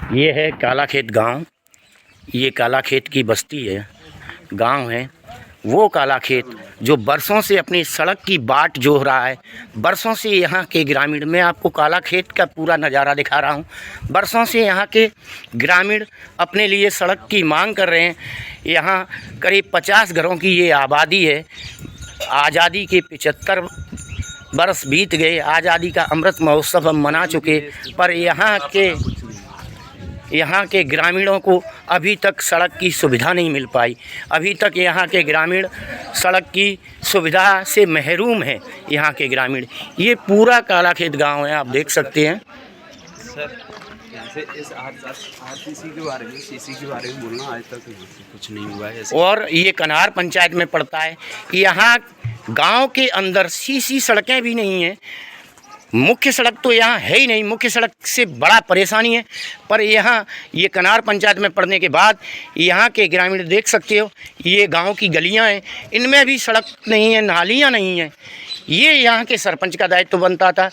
ये है कालाखेत गांव। ये कालाखेत की बस्ती है, गांव है। वो कालाखेत जो बरसों से अपनी सड़क की बाट जोह रहा है। बरसों से यहाँ के ग्रामीण, मैं आपको कालाखेत का पूरा नज़ारा दिखा रहा हूँ। बरसों से यहाँ के ग्रामीण अपने लिए सड़क की मांग कर रहे हैं। यहाँ करीब 50 घरों की ये आबादी है। आज़ादी के 75 बरस बीत गए, आज़ादी का अमृत महोत्सव हम मना चुके, पर यहाँ के ग्रामीणों को अभी तक सड़क की सुविधा नहीं मिल पाई। अभी तक यहाँ के ग्रामीण सड़क की सुविधा से महरूम हैं। यहाँ के ग्रामीण, ये पूरा कालाखेत गांव है, आप देख सकते हैं। सर, जैसे इस आरसीसी के बारे में, सीसी के बारे में बोलना, आज तक कुछ नहीं हुआ है। और ये कनार पंचायत में पड़ता है। यहाँ गांव के अंदर सीसी सड़कें भी नहीं हैं। मुख्य सड़क तो यहाँ है ही नहीं, मुख्य सड़क से बड़ा परेशानी है। पर यहाँ ये कनार पंचायत में पड़ने के बाद यहाँ के ग्रामीण देख सकते हो, ये गांव की गलियाँ हैं, इनमें भी सड़क नहीं है, नालियाँ नहीं हैं। ये यहाँ के सरपंच का दायित्व बनता था।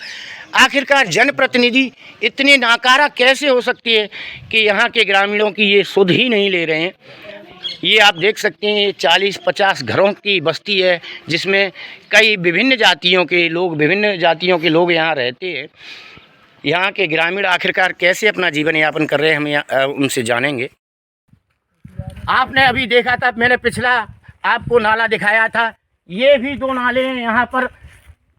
आखिरकार जनप्रतिनिधि इतने नाकारा कैसे हो सकती है कि यहाँ के ग्रामीणों की ये सुध ही नहीं ले रहे हैं। ये आप देख सकते हैं, ये 40-50 घरों की बस्ती है, जिसमें कई विभिन्न जातियों के लोग यहाँ रहते हैं। यहाँ के ग्रामीण आखिरकार कैसे अपना जीवन यापन कर रहे हैं, हम उनसे जानेंगे। आपने अभी देखा था, मैंने पिछला आपको नाला दिखाया था। ये भी 2 नाले हैं यहाँ पर।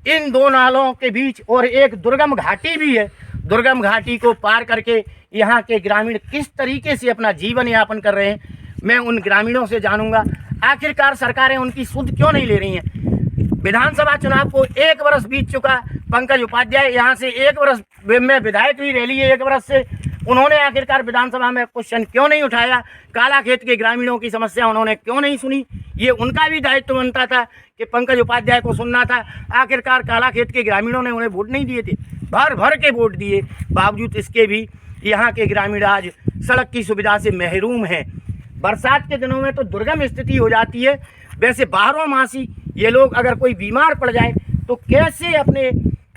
इन 2 नालों के बीच और एक दुर्गम घाटी भी है। दुर्गम घाटी को पार करके यहाँ के ग्रामीण किस तरीके से अपना जीवन यापन कर रहे हैं, मैं उन ग्रामीणों से जानूंगा। आखिरकार सरकारें उनकी सुध क्यों नहीं ले रही हैं। विधानसभा चुनाव को 1 वर्ष बीत चुका। पंकज उपाध्याय यहाँ से 1 वर्ष में विधायक भी रह लिए, 1 वर्ष से उन्होंने आखिरकार विधानसभा में क्वेश्चन क्यों नहीं उठाया। कालाखेत के ग्रामीणों की समस्या उन्होंने क्यों नहीं सुनी। ये उनका भी दायित्व बनता था कि पंकज उपाध्याय को सुनना था। आखिरकार कालाखेत के ग्रामीणों ने उन्हें वोट नहीं दिए थे, भर भर के वोट दिए। बावजूद इसके भी यहाँ के ग्रामीण आज सड़क की सुविधा से महरूम हैं। बरसात के दिनों में तो दुर्गम स्थिति हो जाती है। वैसे बारहों मासी ये लोग अगर कोई बीमार पड़ जाए तो कैसे अपने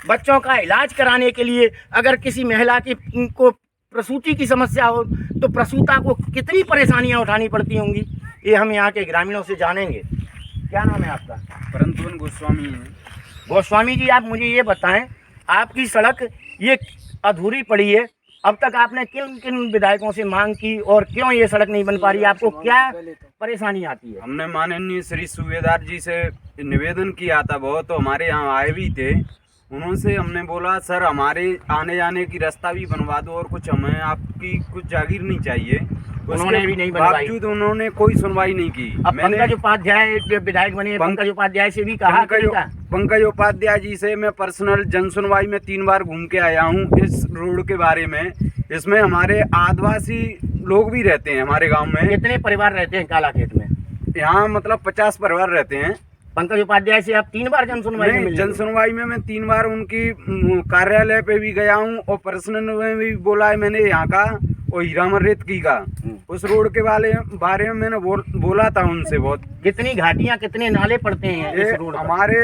बच्चों का इलाज कराने के लिए, अगर किसी महिला की को प्रसूति की समस्या हो तो प्रसूता को कितनी परेशानियां उठानी पड़ती होंगी, ये हम यहाँ के ग्रामीणों से जानेंगे। क्या नाम है आपका? परंतु गोस्वामी है। गोस्वामी जी, आप मुझे ये बताएं, आपकी सड़क ये अधूरी पड़ी है, अब तक आपने किन किन विधायकों से मांग की और क्यों ये सड़क नहीं बन पा रही है? आपको क्या परेशानी आती है? हमने माननीय श्री सूबेदार जी से निवेदन किया था, बहुत तो हमारे यहाँ आए भी थे। उनसे हमने बोला, सर हमारे आने जाने की रास्ता भी बनवा दो और कुछ हमें आपकी कुछ जागीर नहीं चाहिए। उन्होंने भी नहीं बनवाई। बावजूद उन्होंने कोई सुनवाई नहीं की। पंकज उपाध्याय विधायक बने, पंकज उपाध्याय से भी कहा। पंकज उपाध्याय जी से मैं पर्सनल जन सुनवाई में 3 बार घूम के आया हूँ इस रोड के बारे में। इसमें हमारे आदिवासी लोग भी रहते हैं हमारे गांव में। कितने परिवार रहते हैं कालाखेत में? यहाँ मतलब 50 परिवार रहते हैं। पंकज उपाध्याय से आप 3 बार जन सुनवाई में मैं 3 बार उनकी कार्यालय पे भी गया हूँ और पर्सनल में भी बोला है मैंने, यहाँ का और हीरामन रेत की का उस रोड के बारे में मैंने बोला था उनसे। बहुत कितनी घाटियाँ, कितने नाले पड़ते हैं इस रोड? हमारे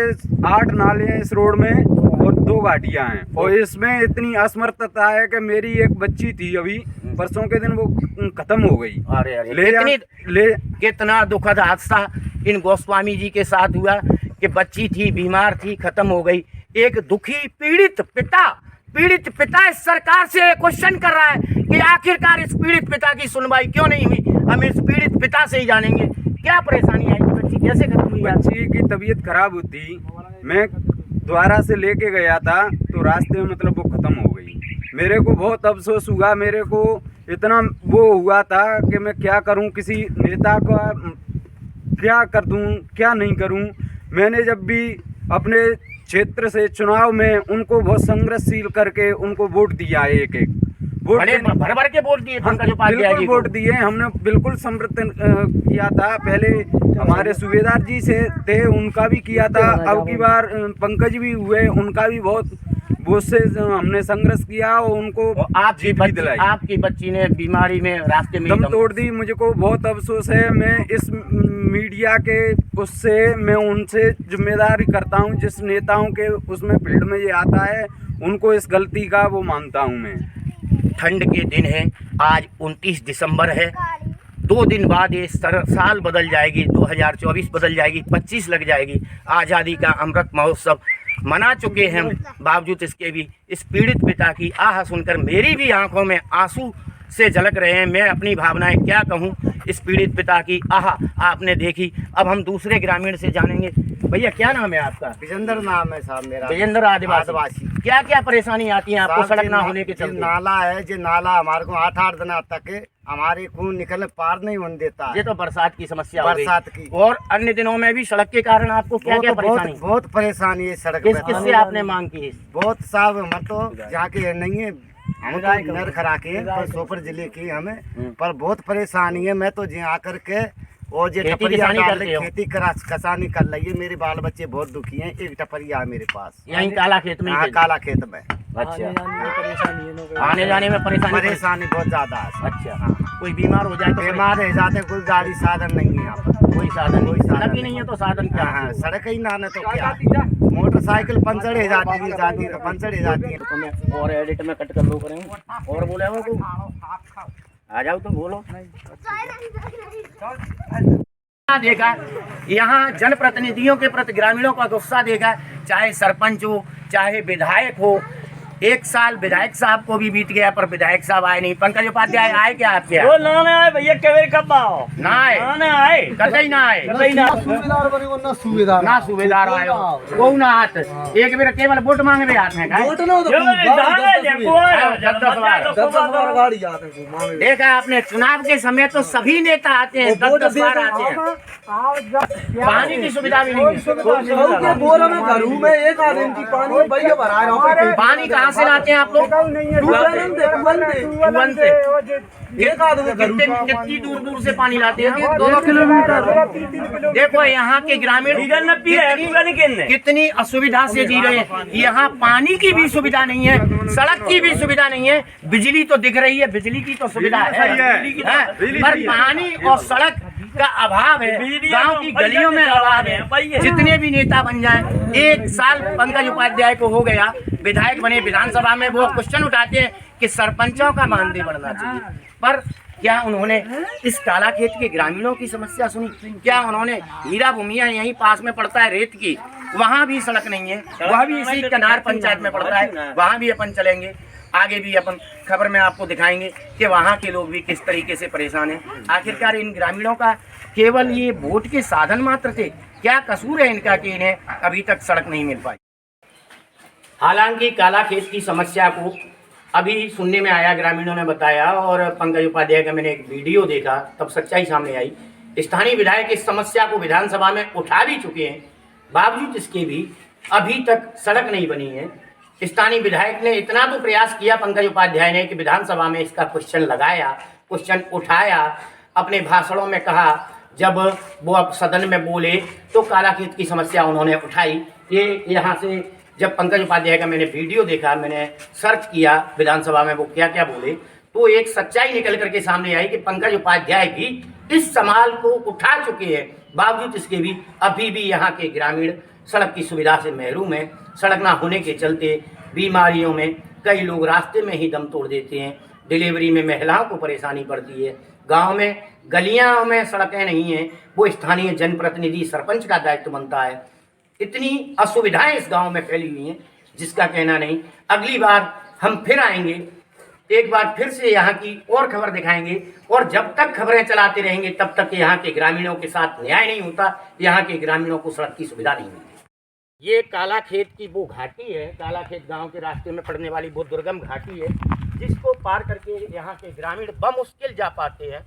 8 नाले हैं इस रोड में और 2 घाटियाँ हैं। और इसमें इतनी असमर्थता है कि मेरी एक बच्ची थी, अभी परसों के दिन वो खत्म हो गई। अरे कितना दुखद हादसा इन गोस्वामी जी के साथ हुआ कि बच्ची थी, बीमार थी, खत्म हो गई। एक दुखी पीड़ित पिता इस सरकार से क्वेश्चन कर रहा है कि आखिरकार इस पीड़ित पिता की सुनवाई क्यों नहीं हुई। हम इस पीड़ित पिता से ही जानेंगे क्या परेशानी आई, बच्ची कैसे खत्म हुई। बच्ची की तबीयत खराब हुई, मैं द्वारा से लेके गया था तो रास्ते में मतलब वो खत्म हो गई। मेरे को बहुत अफसोस हुआ, मेरे को इतना वो हुआ था कि मैं क्या करूं, किसी नेता का क्या कर दूं, क्या नहीं करूं। मैंने जब भी अपने क्षेत्र से चुनाव में उनको बहुत संघर्षशील करके उनको वोट दिया है, एक भर भर के वोट दिए। पंकज उपाध्याय जी वोट दिए, हमने बिल्कुल समर्थन किया था। पहले हमारे सूबेदार जी से थे, उनका भी किया था। अब की बार पंकज भी हुए, उनका भी बहुत से हमने संघर्ष किया और उनको आपकी बच्ची ने बीमारी में रास्ते में दम तोड़ दी। मुझे को बहुत अफसोस है। मैं इस मीडिया के उससे मैं उनसे जिम्मेदारी करता हूं, जिस नेताओं के उसमें फील्ड में ये आता है उनको इस गलती का वो मानता हूं मैं। ठंड के दिन हैं। आज 29 दिसंबर है। 2 दिन बाद ये साल बदल जाएगी, 2024 बदल जाएगी, 25 लग जाएगी। आज़ादी का अमृत महोत्सव मना चुके हैं, बावजूद इसके भी इस पीड़ित पिता की आह सुनकर मेरी भी आंखों में आंसू से झलक रहे हैं। मैं अपनी भावनाएं क्या कहूं, इस पीड़ित पिता की आह आपने देखी। अब हम दूसरे ग्रामीण से जानेंगे। भैया क्या नाम है आपका? विजेंद्र नाम है साहब मेरा। विजेंद्र आदिवासी। क्या क्या परेशानी आती है आपको सड़क ना होने के जो चलते? नाला है, जो नाला हमारे को 8-8 दिन तक हमारे खून निकलने पार नहीं होने देता ये है। तो बरसात की समस्या हो गई। बरसात की और अन्य दिनों में भी सड़क के कारण आपको क्या क्या परेशानी? बहुत परेशानी है सड़क किस पे। किससे आपने मांग की? बहुत साहब हम तो जाके नहीं है, हम तो नर खरा के पर सोपर जिले की हमें, पर बहुत परेशानी है। मैं तो यहाँ आकर के और जो खेती टपरिया किसानी करते हो? खेती कसानी कर रही है। मेरे बाल बच्चे बहुत दुखी हैं। एक टपरिया है मेरे पास, यहीं काला खेत में? यहाँ काला खेत में। अच्छा, आने जाने में परेशानी बहुत ज्यादा है। अच्छा, कोई बीमार हो जाए तो बीमार है जाते, कोई गाड़ी साधन नहीं है यहाँ पर। कोई साधन कोई नहीं, साधन सड़क ही नहीं है तो साधन क्या? हाँ, सड़क ही ना है तो क्या, मोटरसाइकिल पंचर हो जाती है तो पंचर हो जाती है। तो मैं और एडिट में कट कर लो करेंगे और बोले वो को आ जाओ तो बोलो। देखा यहाँ जनप्रतिनिधियों के प्रति ग्रामीणों का गुस्सा देखा, चाहे सरपंच हो चाहे विधायक हो। 1 साल विधायक साहब को भी बीत गया पर विधायक साहब आए नहीं। पंकज उपाध्याय आए क्या आपके यहाँ? वो ना आए भैया, कब आओ? ना आए, ना आए, कतई ना आए। सूबेदार बने वो ना सूबेदार ना सूबेदार आयो वो ना हाथ एक बेर केवल वोट मांगे हाथ में वोट ना तो गाड़ी जाते हैं। देखा आपने, चुनाव के समय तो सभी नेता आते हैं, 10-10 बार आते हैं। पानी की सुविधा भी नहीं है। बोरा में घरों में एक आदमी की पानी भैया भरा रहा हूँ। पानी कहाँ से लाते हैं आप लोग? कुआं से। एक आदमी कितनी दूर दूर से पानी लाते हैं? 2 किलोमीटर। देखो यहाँ के ग्रामीण कितनी असुविधा से जी रहे हैं। यहाँ पानी की भी सुविधा नहीं है, सड़क की भी सुविधा नहीं है। बिजली तो दिख रही है, बिजली की तो सुविधा है, पर पानी और सड़क का अभाव है। गांव की गलियों में अभाव है। जितने भी नेता बन जाएं, 1 साल पंकज उपाध्याय को हो गया, विधायक बने, विधानसभा में वो क्वेश्चन उठाते हैं कि सरपंचों का मानदेय बढ़ना चाहिए, पर क्या उन्होंने इस काला खेत के ग्रामीणों की समस्या सुनी? क्या उन्होंने हीरा भूमिया यहीं पास में पड़ता है रेत की, वहाँ भी सड़क नहीं है, वह भी इसी कनार पंचायत में पड़ता है, वहाँ भी अपन चलेंगे। आगे भी अपन खबर में आपको दिखाएंगे कि वहाँ के लोग भी किस तरीके से परेशान हैं। आखिरकार इन ग्रामीणों का केवल ये वोट के साधन मात्र थे, क्या कसूर है इनका कि इन्हें अभी तक सड़क नहीं मिल पाई? हालांकि काला खेत की समस्या को अभी सुनने में आया, ग्रामीणों ने बताया और पंकज उपाध्याय का मैंने एक वीडियो देखा, तब सच्चाई सामने आई। स्थानीय विधायक इस समस्या को विधानसभा में उठा भी चुके हैं, बावजूद इसके भी अभी तक सड़क नहीं बनी है। स्थानीय विधायक ने इतना तो प्रयास किया पंकज उपाध्याय ने कि विधानसभा में इसका क्वेश्चन लगाया, क्वेश्चन उठाया, अपने भाषणों में कहा। जब वो अब सदन में बोले तो काला खेत की समस्या उन्होंने उठाई। ये यहाँ से जब पंकज उपाध्याय का मैंने वीडियो देखा, मैंने सर्च किया विधानसभा में वो क्या क्या बोले, तो एक सच्चाई निकल करके सामने आई कि पंकज उपाध्याय भी इस सवाल को उठा चुके हैं। बावजूद इसके भी अभी भी यहाँ के ग्रामीण सड़क की सुविधा से महरूम है। सड़क ना होने के चलते बीमारियों में कई लोग रास्ते में ही दम तोड़ देते हैं। डिलीवरी में महिलाओं को परेशानी पड़ती है। गांव में गलियां में सड़कें नहीं हैं, वो स्थानीय जनप्रतिनिधि सरपंच का दायित्व बनता है। इतनी असुविधाएं इस गांव में फैली हुई हैं जिसका कहना नहीं। अगली बार हम फिर आएंगे, एक बार फिर से यहाँ की और खबर दिखाएंगे, और जब तक खबरें चलाते रहेंगे तब तक यहाँ के ग्रामीणों के साथ न्याय नहीं होता, यहाँ के ग्रामीणों को सड़क की सुविधा नहीं मिलती। ये काला खेत की वो घाटी है, काला खेत गांव के रास्ते में पड़ने वाली वो दुर्गम घाटी है, जिसको पार करके यहाँ के ग्रामीण बमुश्किल जा पाते हैं।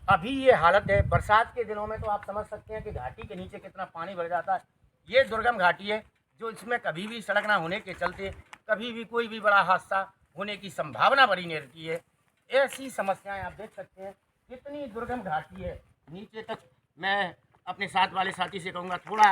अभी ये हालत है, बरसात के दिनों में तो आप समझ सकते हैं कि घाटी के नीचे कितना पानी भर जाता है। ये दुर्गम घाटी है जो इसमें कभी भी सड़क ना होने के चलते कभी भी कोई भी बड़ा हादसा होने की संभावना बड़ी नहीं रहती है। ऐसी समस्याएं आप देख सकते हैं, कितनी दुर्गम घाटी है नीचे तक। मैं अपने साथ वाले साथी से कहूँगा थोड़ा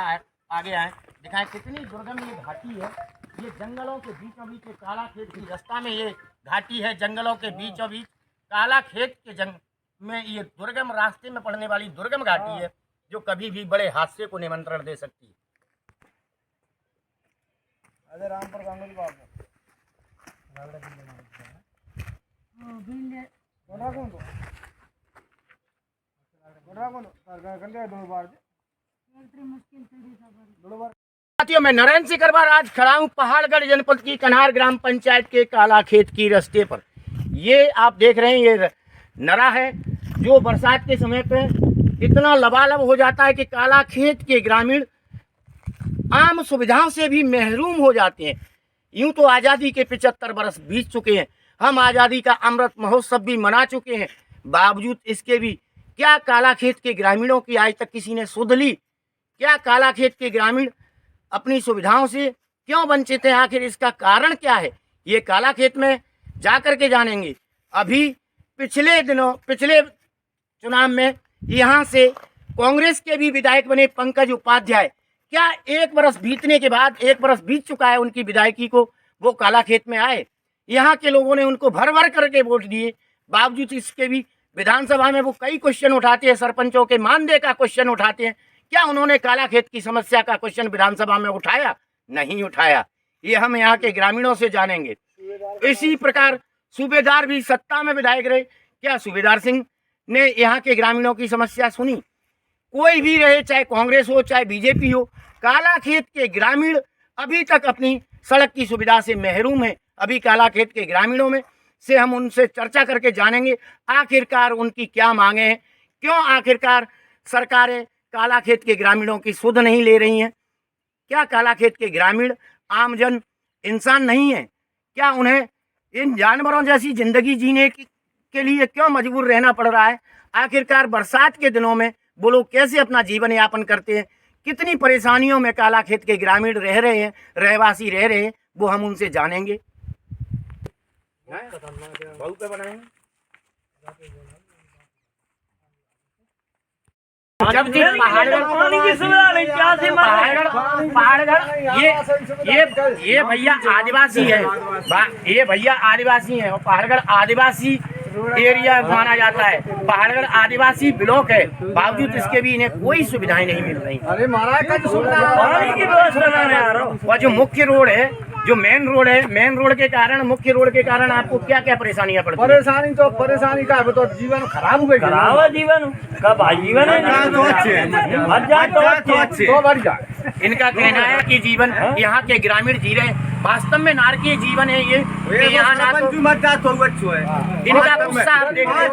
आगे आए, दिखाएं कितनी दुर्गम ये घाटी है। ये जंगलों के बीचों बीच काला खेत की रास्ता में ये घाटी है, जंगलों के बीचों बीच काला खेत के जंग में ये दुर्गम रास्ते में पड़ने वाली दुर्गम घाटी है, जो कभी भी बड़े हादसे को निमंत्रण दे सकती है। साथियों, मैं नरेंद्र सिकरवार आज खड़ा हूँ पहाड़गढ़ जनपद की कन्हार ग्राम पंचायत के काला खेत की रास्ते पर। ये आप देख रहे हैं, ये नरा है जो बरसात के समय पे इतना लबालब हो जाता है कि काला खेत के ग्रामीण आम सुविधाओं से भी महरूम हो जाते हैं। यूं तो आज़ादी के 75 वर्ष बीत चुके हैं, हम आज़ादी का अमृत महोत्सव भी मना चुके हैं, बावजूद इसके भी क्या काला खेत के ग्रामीणों की आज तक किसी ने सुध ली? क्या काला खेत के ग्रामीण अपनी सुविधाओं से क्यों वंचित हैं? आखिर इसका कारण क्या है? ये काला खेत में जा कर के जानेंगे। अभी पिछले चुनाव में यहाँ से कांग्रेस के भी विधायक बने पंकज उपाध्याय, क्या 1 वर्ष बीतने के बाद, 1 वर्ष बीत चुका है उनकी विधायकी को, वो काला खेत में आए? यहाँ के लोगों ने उनको भर भर करके वोट दिए, बावजूद इसके भी विधानसभा में वो कई क्वेश्चन उठाते हैं, सरपंचों के मानदेय का क्वेश्चन उठाते हैं। क्या उन्होंने काला खेत की समस्या का क्वेश्चन विधानसभा में उठाया? नहीं उठाया। ये हम यहाँ के ग्रामीणों से जानेंगे। इसी प्रकार सूबेदार भी सत्ता में विधायक रहे, क्या सूबेदार सिंह ने यहाँ के ग्रामीणों की समस्या सुनी? कोई भी रहे, चाहे कांग्रेस हो चाहे बीजेपी हो, काला खेत के ग्रामीण अभी तक अपनी सड़क की सुविधा से महरूम है। अभी काला खेत के ग्रामीणों में से हम उनसे चर्चा करके जानेंगे आखिरकार उनकी क्या मांगे हैं, क्यों आखिरकार सरकारें काला खेत के ग्रामीणों की सुध नहीं ले रही हैं। क्या काला खेत के ग्रामीण आमजन इंसान नहीं है? क्या उन्हें इन जानवरों जैसी जिंदगी जीने के लिए क्यों मजबूर रहना पड़ रहा है? आखिरकार बरसात के दिनों में वो लोग कैसे अपना जीवन यापन करते हैं? कितनी परेशानियों में काला खेत के ग्रामीण रह रहे हैं, रहवासी रह रहे हैं, वो हम उनसे जानेंगे। बहू पे बनाएंगे जबकि पानी की सुविधा नहीं, प्यास से मर रहे हैं। पहाड़गढ़ ये भैया आदिवासी है, ये भैया आदिवासी है और पहाड़गढ़ आदिवासी एरिया माना जाता है, पहाड़गढ़ आदिवासी ब्लॉक है, बावजूद इसके भी इन्हें कोई सुविधाएं नहीं मिल रही। अरे महाराज का पानी की व्यवस्था नहीं आ रहा। और जो मुख्य रोड है, जो मेन रोड है, मेन रोड के कारण, मुख्य रोड के कारण आपको क्या क्या परेशानियां पड़ती हैं? परेशानी का तो जीवन खराब हो गई। खराब है जीवन, कब जीवन है इनका कहना है कि जीवन यहाँ के ग्रामीण जी रहे, वास्तव में नारकीय जीवन है ये, कि यहाँ ना तो इनका गुस्सा आप देखिए।